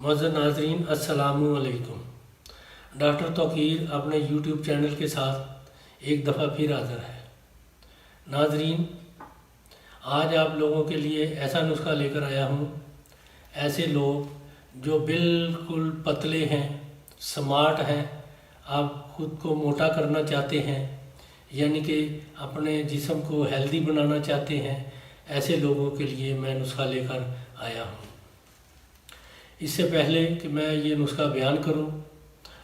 मुअज़्ज़ज़ नाज़रीन अस्सलामु अलैकुम। डॉक्टर तौक़ीर अपने यूट्यूब चैनल के साथ एक दफ़ा फिर हाज़िर है। नाज़रीन, आज आप लोगों के लिए ऐसा नुस्खा लेकर आया हूँ। ऐसे लोग जो बिल्कुल पतले हैं, स्मार्ट हैं, आप ख़ुद को मोटा करना चाहते हैं, यानी कि अपने जिस्म को हेल्दी बनाना चाहते हैं, ऐसे लोगों के लिए मैं नुस्खा लेकर आया हूँ। इससे पहले कि मैं ये नुस्खा बयान करूं,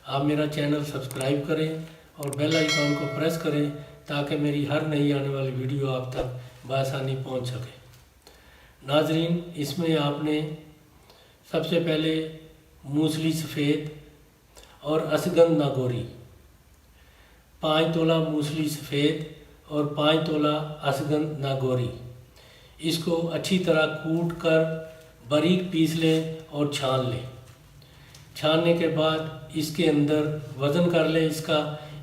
आप मेरा चैनल सब्सक्राइब करें और बेल आइकॉन को प्रेस करें ताकि मेरी हर नई आने वाली वीडियो आप तक बआसानी पहुंच सके। नाजरीन, इसमें आपने सबसे पहले मूसली सफ़ेद और असगंध नागौरी, 5 तोला मूसली सफ़ेद और 5 तोला असगंध नागौरी, इसको अच्छी तरह कूट कर बारीक पीस लें और छान लें। छानने के बाद इसके अंदर वज़न कर लें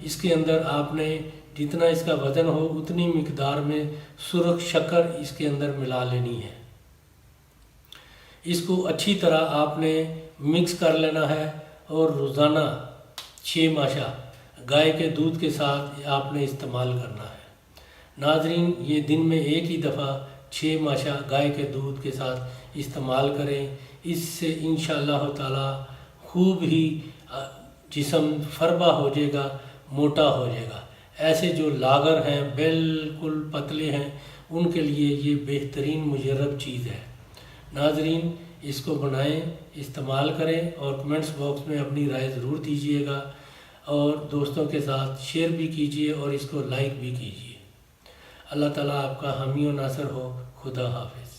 इसके अंदर आपने जितना इसका वज़न हो उतनी मिकदार में सुरख शक्कर इसके अंदर मिला लेनी है। इसको अच्छी तरह आपने मिक्स कर लेना है और रोज़ाना 6 माशा गाय के दूध के साथ आपने इस्तेमाल करना है। नाजरीन, ये दिन में एक ही दफ़ा 6 माशा गाय के दूध के साथ इस्तेमाल करें। इससे इंशाअल्लाह ताला खूब ही जिस्म फरबा हो जाएगा, मोटा हो जाएगा। ऐसे जो लागर हैं, बिल्कुल पतले हैं, उनके लिए ये बेहतरीन मुजर्रब चीज़ है। नाजरीन, इसको बनाएं, इस्तेमाल करें और कमेंट्स बॉक्स में अपनी राय ज़रूर दीजिएगा और दोस्तों के साथ शेयर भी कीजिए और इसको लाइक भी कीजिए। अल्लाह ताला आपका हामी और नासर हो। खुदा हाफिज़।